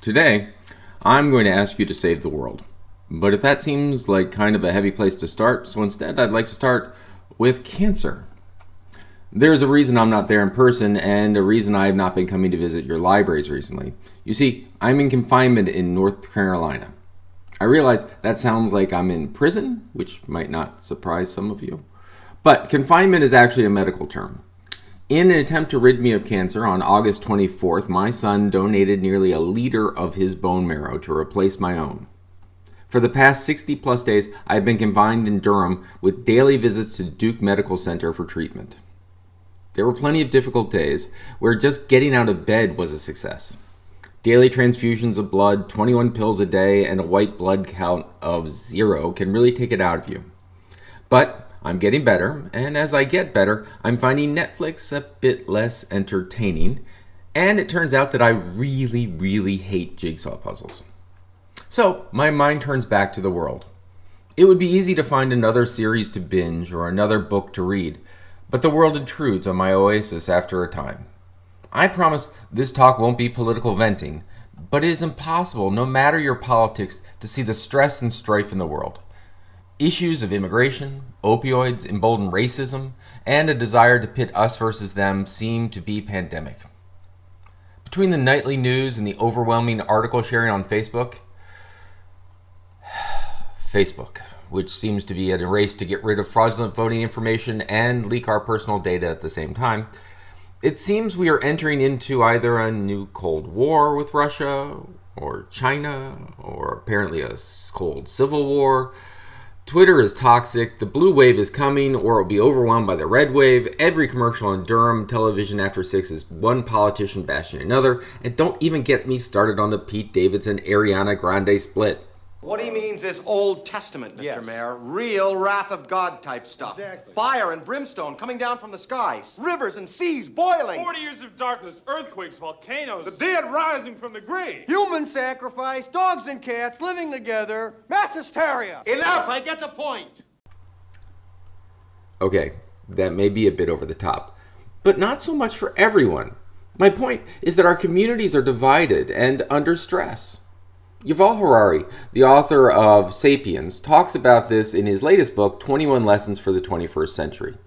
Today, I'm going to ask you to save the world. But if that seems like kind of a heavy place to start, so instead I'd like to start with cancer. There's a reason I'm not there in person and a reason I have not been coming to visit your libraries recently. You see, I'm in confinement in North Carolina. I realize that sounds like I'm in prison, which might not surprise some of you. But confinement is actually a medical term. In an attempt to rid me of cancer, on August 24th, my son donated nearly a liter of his bone marrow to replace my own. For the past 60 plus days, I've been confined in Durham with daily visits to Duke Medical Center for treatment. There were plenty of difficult days where just getting out of bed was a success. Daily transfusions of blood, 21 pills a day, and a white blood count of 0 can really take it out of you. But I'm getting better, and as I get better, I'm finding Netflix a bit less entertaining, and it turns out that I really hate jigsaw puzzles. So my mind turns back to the world. It would be easy to find another series to binge or another book to read, but the world intrudes on my oasis after a time. I promise this talk won't be political venting, but it is impossible, no matter your politics, to see the stress and strife in the world. Issues of immigration, opioids, emboldened racism, and a desire to pit us versus them seem to be pandemic. Between the nightly news and the overwhelming article sharing on Facebook, which seems to be at a race to get rid of fraudulent voting information and leak our personal data at the same time, it seems we are entering into either a new Cold War with Russia, or China, or apparently a cold civil war. Twitter is toxic, the blue wave is coming, or it will be overwhelmed by the red wave. Every commercial on Durham television after 6 is one politician bashing another, and don't even get me started on the Pete Davidson-Ariana Grande split. What he means is Old Testament, Mr. Yes. Mayor. Real wrath of God type stuff. Exactly. Fire and brimstone coming down from the skies. Rivers and seas boiling. 40 years of darkness, earthquakes, volcanoes. The dead rising from the grave. Human sacrifice, dogs and cats living together, mass hysteria. Enough, I get the point. Okay, that may be a bit over the top, but not so much for everyone. My point is that our communities are divided and under stress. Yuval Harari, the author of *Sapiens*, talks about this in his latest book, 21 Lessons for the 21st Century.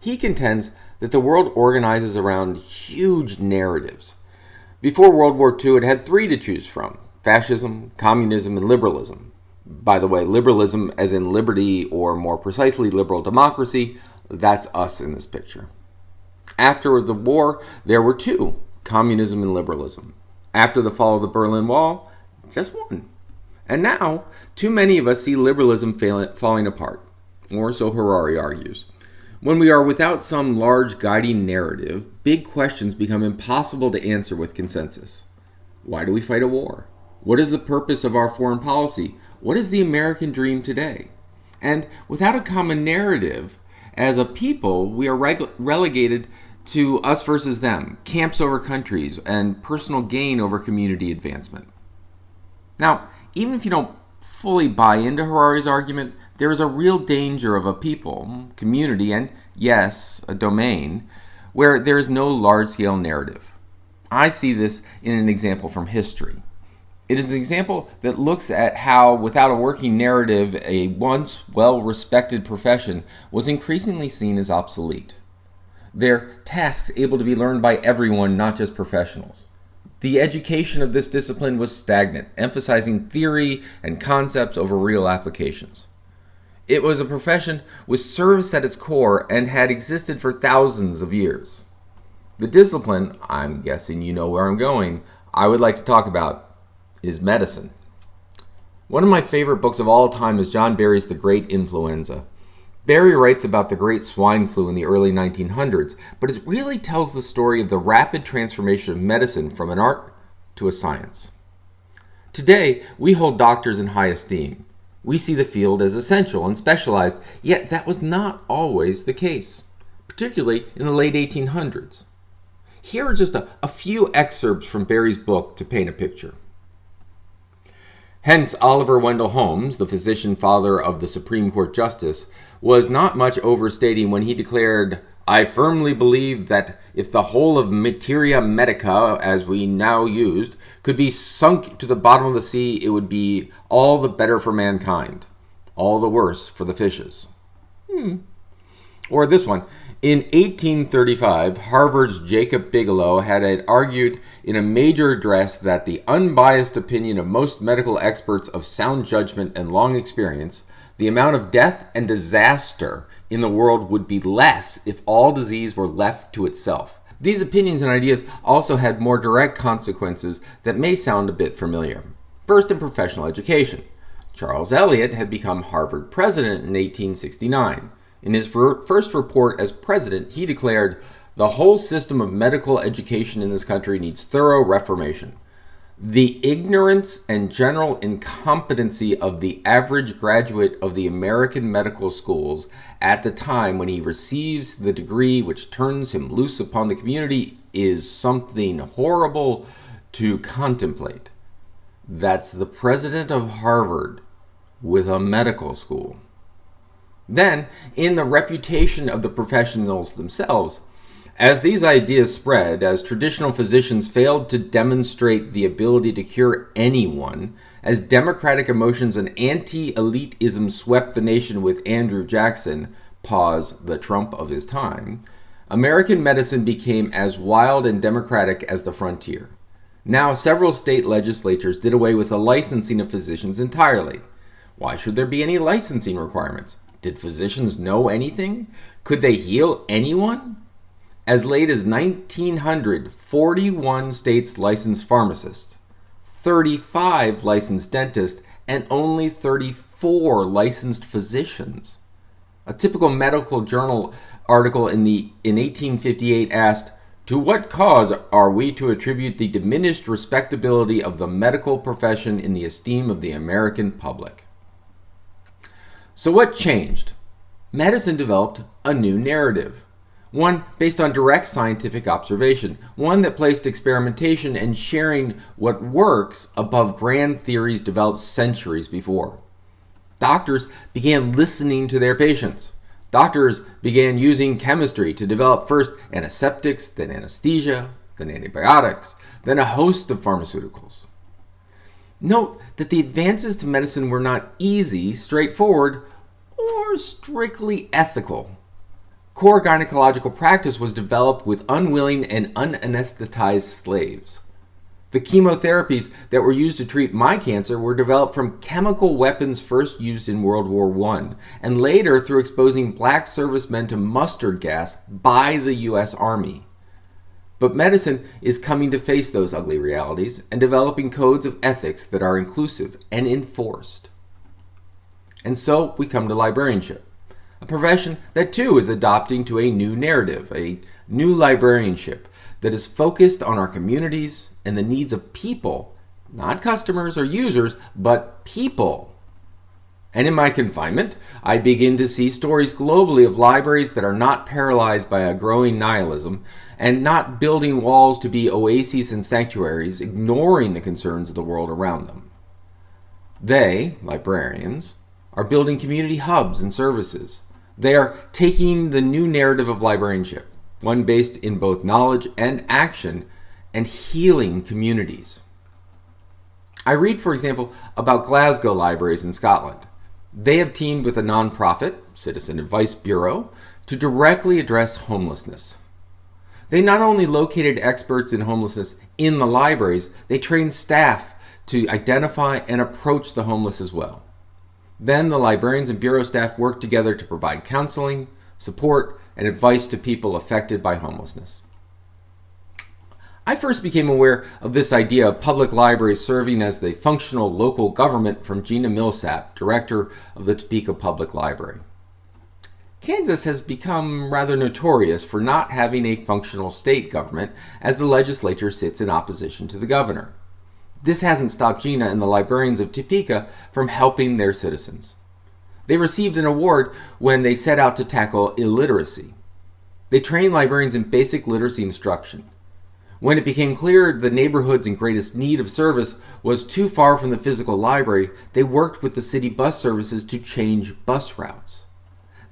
He contends that the world organizes around huge narratives. Before World War II, it had 3 to choose from: fascism, communism, and liberalism. By the way, liberalism as in liberty, or more precisely liberal democracy, that's us in this picture. After the war, there were 2, communism and liberalism. After the fall of the Berlin Wall, just 1. And now, too many of us see liberalism falling apart, or so Harari argues. When we are without some large guiding narrative, big questions become impossible to answer with consensus. Why do we fight a war? What is the purpose of our foreign policy? What is the American dream today? And without a common narrative, as a people, we are relegated to us versus them, camps over countries, and personal gain over community advancement. Now, even if you don't fully buy into Harari's argument, there is a real danger of a people, community, and yes, a domain, where there is no large-scale narrative. I see this in an example from history. It is an example that looks at how, without a working narrative, a once well-respected profession was increasingly seen as obsolete. Their tasks able to be learned by everyone, not just professionals. The education of this discipline was stagnant, emphasizing theory and concepts over real applications. It was a profession with service at its core and had existed for thousands of years. The discipline, I'm guessing you know where I'm going, I would like to talk about is medicine. One of my favorite books of all time is John Barry's The Great Influenza. Barry writes about the Great Swine Flu in the early 1900s, but it really tells the story of the rapid transformation of medicine from an art to a science. Today, we hold doctors in high esteem. We see the field as essential and specialized, yet that was not always the case, particularly in the late 1800s. Here are just a few excerpts from Barry's book to paint a picture. Hence, Oliver Wendell Holmes, the physician father of the Supreme Court Justice, was not much overstating when he declared, I firmly believe that if the whole of materia medica, as we now used, could be sunk to the bottom of the sea, it would be all the better for mankind, all the worse for the fishes. Or this one. In 1835, Harvard's Jacob Bigelow had argued in a major address that the unbiased opinion of most medical experts of sound judgment and long experience, the amount of death and disaster in the world would be less if all disease were left to itself. These opinions and ideas also had more direct consequences that may sound a bit familiar. First, in professional education. Charles Eliot had become Harvard president in 1869. In his first report as president, he declared, "The whole system of medical education in this country needs thorough reformation. The ignorance and general incompetency of the average graduate of the American medical schools at the time when he receives the degree which turns him loose upon the community is something horrible to contemplate." That's the president of Harvard with a medical school. Then, in the reputation of the professionals themselves, as these ideas spread, as traditional physicians failed to demonstrate the ability to cure anyone, as democratic emotions and anti-elitism swept the nation with Andrew Jackson, the Trump of his time, American medicine became as wild and democratic as the frontier. Now, several state legislatures did away with the licensing of physicians entirely. Why should there be any licensing requirements? Did physicians know anything? Could they heal anyone? As late as 1900, 41 states licensed pharmacists, 35 licensed dentists, and only 34 licensed physicians. A typical medical journal article in 1858 asked, "To what cause are we to attribute the diminished respectability of the medical profession in the esteem of the American public?" So what changed? Medicine developed a new narrative, one based on direct scientific observation, one that placed experimentation and sharing what works above grand theories developed centuries before. Doctors began listening to their patients. Doctors began using chemistry to develop first antiseptics, then anesthesia, then antibiotics, then a host of pharmaceuticals. Note that the advances to medicine were not easy, straightforward, or strictly ethical. Core gynecological practice was developed with unwilling and unanesthetized slaves. The chemotherapies that were used to treat my cancer were developed from chemical weapons first used in World War I, and later through exposing black servicemen to mustard gas by the U.S. Army. But medicine is coming to face those ugly realities and developing codes of ethics that are inclusive and enforced. And so we come to librarianship, a profession that too is adopting to a new narrative, a new librarianship that is focused on our communities and the needs of people, not customers or users, but people. And in my confinement, I begin to see stories globally of libraries that are not paralyzed by a growing nihilism and not building walls to be oases and sanctuaries, ignoring the concerns of the world around them. They, librarians, are building community hubs and services. They are taking the new narrative of librarianship, one based in both knowledge and action, and healing communities. I read, for example, about Glasgow libraries in Scotland. They have teamed with a nonprofit, Citizen Advice Bureau, to directly address homelessness. They not only located experts in homelessness in the libraries, they trained staff to identify and approach the homeless as well. Then the librarians and bureau staff worked together to provide counseling, support, and advice to people affected by homelessness. I first became aware of this idea of public libraries serving as the functional local government from Gina Millsap, director of the Topeka Public Library. Kansas has become rather notorious for not having a functional state government, as the legislature sits in opposition to the governor. This hasn't stopped Gina and the librarians of Topeka from helping their citizens. They received an award when they set out to tackle illiteracy. They trained librarians in basic literacy instruction. When it became clear the neighborhoods in greatest need of service was too far from the physical library, they worked with the city bus services to change bus routes.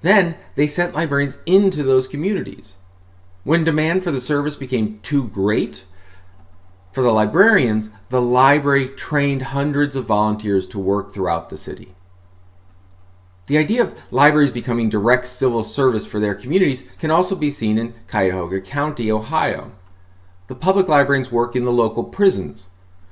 Then they sent librarians into those communities. When demand for the service became too great for the librarians, the library trained hundreds of volunteers to work throughout the city. The idea of libraries becoming direct civil service for their communities can also be seen in Cuyahoga County, Ohio. The public librarians work in the local prisons.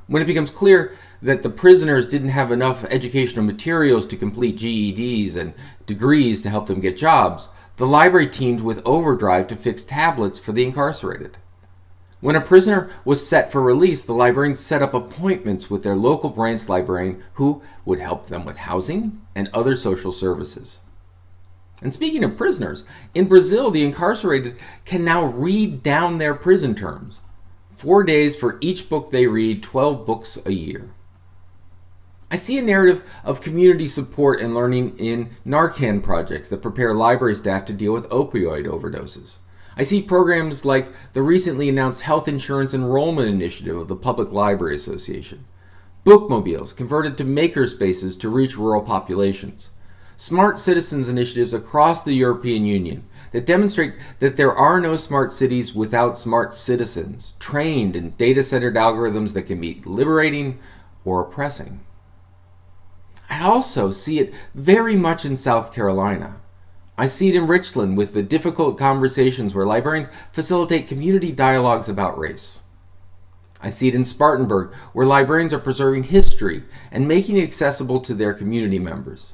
When it becomes clear that the prisoners didn't have enough educational materials to complete GEDs and degrees to help them get jobs, the library teamed with Overdrive to fix tablets for the incarcerated. When a prisoner was set for release, the librarians set up appointments with their local branch librarian who would help them with housing and other social services. And speaking of prisoners, in Brazil, the incarcerated can now read down their prison terms. 4 days for each book they read, 12 books a year. I see a narrative of community support and learning in Narcan projects that prepare library staff to deal with opioid overdoses. I see programs like the recently announced Health Insurance Enrollment Initiative of the Public Library Association, bookmobiles converted to makerspaces to reach rural populations, smart citizens initiatives across the European Union that demonstrate that there are no smart cities without smart citizens, trained in data-centered algorithms that can be liberating or oppressing. I also see it very much in South Carolina. I see it in Richland with the difficult conversations where librarians facilitate community dialogues about race. I see it in Spartanburg, where librarians are preserving history and making it accessible to their community members.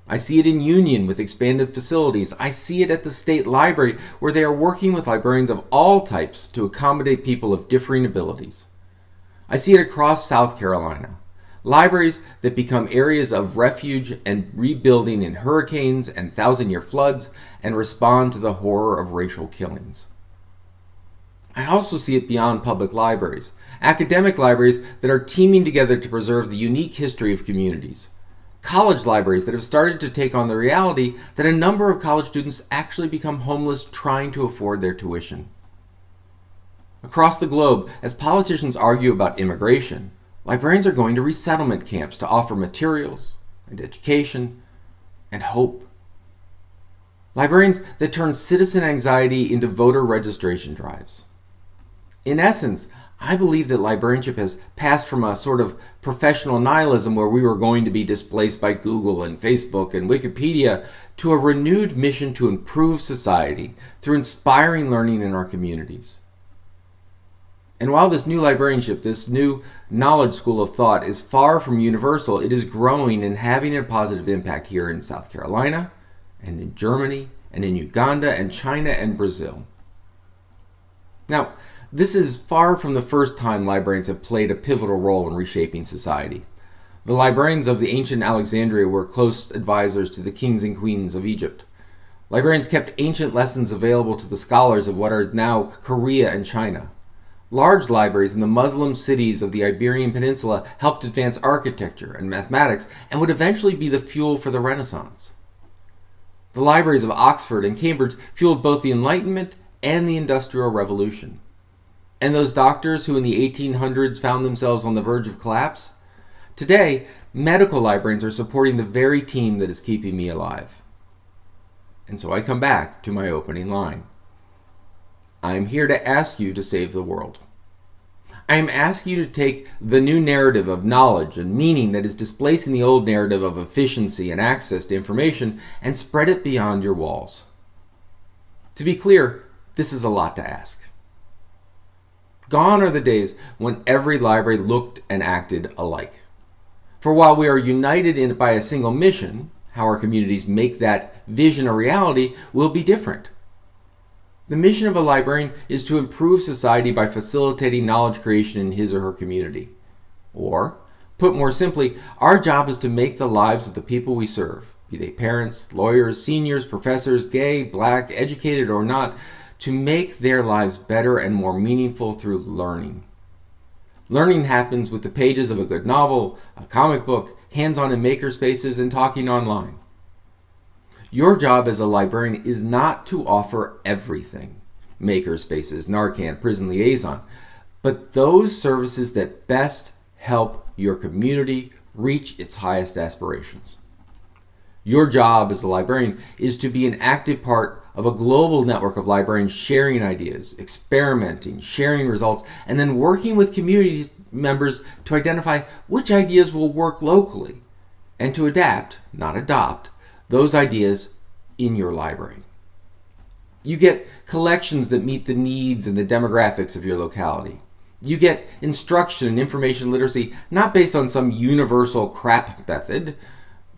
I see it in Union with expanded facilities. I see it at the state library, where they are working with librarians of all types to accommodate people of differing abilities. I see it across South Carolina. Libraries that become areas of refuge and rebuilding in hurricanes and thousand-year floods and respond to the horror of racial killings. I also see it beyond public libraries, academic libraries that are teaming together to preserve the unique history of communities, college libraries that have started to take on the reality that a number of college students actually become homeless trying to afford their tuition. Across the globe, as politicians argue about immigration, librarians are going to resettlement camps to offer materials and education and hope. Librarians that turn citizen anxiety into voter registration drives. In essence, I believe that librarianship has passed from a sort of professional nihilism where we were going to be displaced by Google and Facebook and Wikipedia to a renewed mission to improve society through inspiring learning in our communities. And while this new librarianship, this new knowledge school of thought is far from universal, it is growing and having a positive impact here in South Carolina and in Germany and in Uganda and China and Brazil. Now, this is far from the first time librarians have played a pivotal role in reshaping society. The librarians of the ancient Alexandria were close advisors to the kings and queens of Egypt. Librarians kept ancient lessons available to the scholars of what are now Korea and China. Large libraries in the Muslim cities of the Iberian Peninsula helped advance architecture and mathematics and would eventually be the fuel for the Renaissance. The libraries of Oxford and Cambridge fueled both the Enlightenment and the Industrial Revolution. And those doctors who in the 1800s found themselves on the verge of collapse? Today, medical librarians are supporting the very team that is keeping me alive. And so I come back to my opening line. I am here to ask you to save the world. I am asking you to take the new narrative of knowledge and meaning that is displacing the old narrative of efficiency and access to information and spread it beyond your walls. To be clear, this is a lot to ask. Gone are the days when every library looked and acted alike. For while we are united by a single mission, how our communities make that vision a reality will be different. The mission of a librarian is to improve society by facilitating knowledge creation in his or her community. Or, put more simply, our job is to make the lives of the people we serve, be they parents, lawyers, seniors, professors, gay, black, educated or not, to make their lives better and more meaningful through learning. Learning happens with the pages of a good novel, a comic book, hands-on in makerspaces, and talking online. Your job as a librarian is not to offer everything, makerspaces, Narcan, prison liaison, but those services that best help your community reach its highest aspirations. Your job as a librarian is to be an active part of a global network of librarians sharing ideas, experimenting, sharing results, and then working with community members to identify which ideas will work locally and to adapt, not adopt, those ideas in your library. You get collections that meet the needs and the demographics of your locality. You get instruction and information literacy not based on some universal crap method,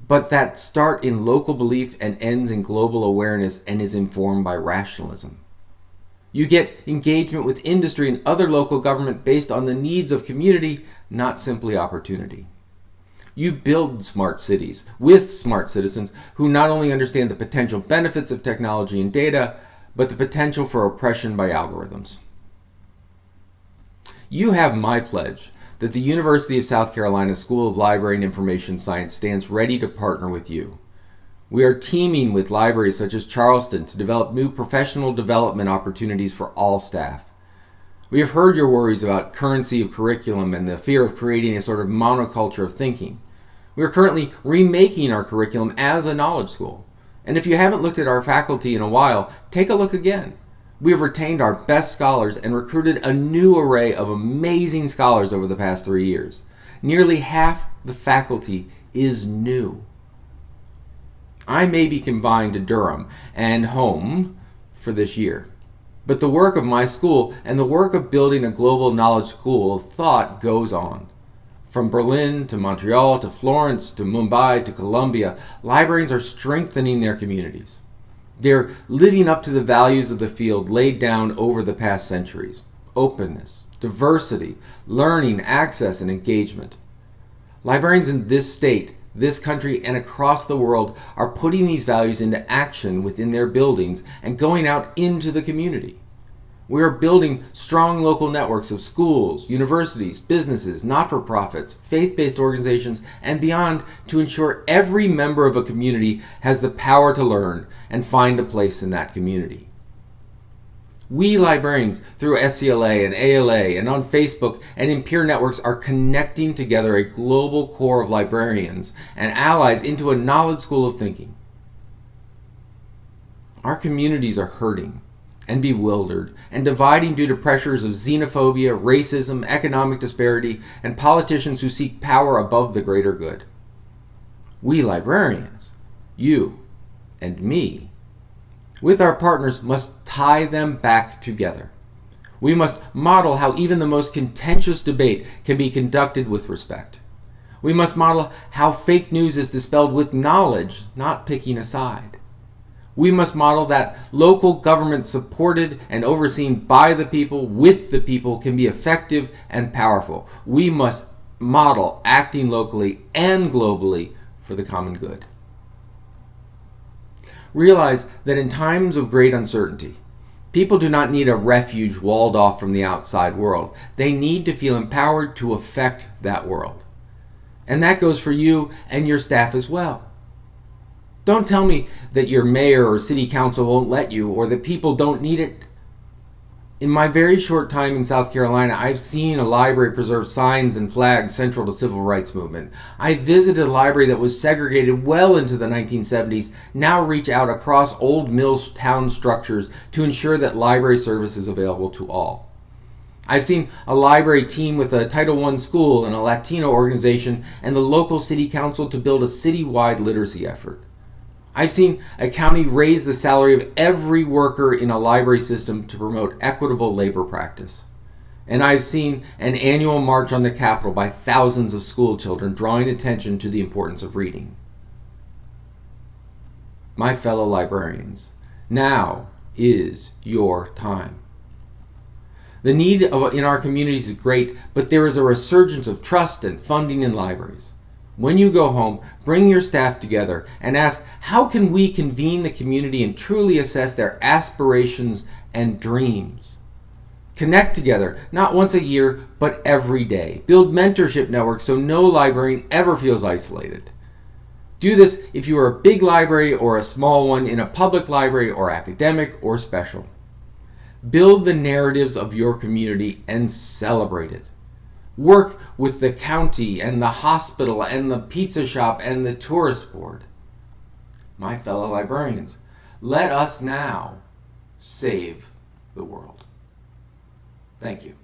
but that start in local belief and ends in global awareness and is informed by rationalism. You get engagement with industry and other local government based on the needs of community, not simply opportunity. You build smart cities with smart citizens who not only understand the potential benefits of technology and data, but the potential for oppression by algorithms. You have my pledge that the University of South Carolina School of Library and Information Science stands ready to partner with you. We are teaming with libraries such as Charleston to develop new professional development opportunities for all staff. We have heard your worries about currency of curriculum and the fear of creating a sort of monoculture of thinking. We are currently remaking our curriculum as a knowledge school. And if you haven't looked at our faculty in a while, take a look again. We have retained our best scholars and recruited a new array of amazing scholars over the past 3 years. Nearly half the faculty is new. I may be confined to Durham and home for this year, but the work of my school and the work of building a global knowledge school of thought goes on. From Berlin to Montreal to Florence to Mumbai to Columbia, librarians are strengthening their communities. They're living up to the values of the field laid down over the past centuries: openness, diversity, learning, access, and engagement. Librarians in this state, this country, and across the world are putting these values into action within their buildings and going out into the community. We are building strong local networks of schools, universities, businesses, not-for-profits, faith-based organizations, and beyond to ensure every member of a community has the power to learn and find a place in that community. We librarians, through SCLA and ALA and on Facebook and in peer networks, are connecting together a global core of librarians and allies into a knowledge school of thinking. Our communities are hurting and bewildered and dividing due to pressures of xenophobia, racism, economic disparity, and politicians who seek power above the greater good. We librarians, you and me, with our partners, must tie them back together. We must model how even the most contentious debate can be conducted with respect. We must model how fake news is dispelled with knowledge, not picking a side. We must model that local government supported and overseen by the people, with the people, can be effective and powerful. We must model acting locally and globally for the common good. Realize that in times of great uncertainty, people do not need a refuge walled off from the outside world. They need to feel empowered to affect that world. And that goes for you and your staff as well. Don't tell me that your mayor or city council won't let you or that people don't need it. In my very short time in South Carolina, I've seen a library preserve signs and flags central to civil rights movement. I visited a library that was segregated well into the 1970s, now reach out across old mill town structures to ensure that library service is available to all. I've seen a library team with a Title I school and a Latino organization and the local city council to build a citywide literacy effort. I've seen a county raise the salary of every worker in a library system to promote equitable labor practice. And I've seen an annual march on the Capitol by thousands of school children drawing attention to the importance of reading. My fellow librarians, now is your time. The need in our communities is great, but there is a resurgence of trust and funding in libraries. When you go home, bring your staff together and ask, how can we convene the community and truly assess their aspirations and dreams? Connect together, not once a year, but every day. Build mentorship networks so no librarian ever feels isolated. Do this if you are a big library or a small one, in a public library or academic or special. Build the narratives of your community and celebrate it. Work with the county and the hospital and the pizza shop and the tourist board. my fellow librarians, let us now save the world. Thank you.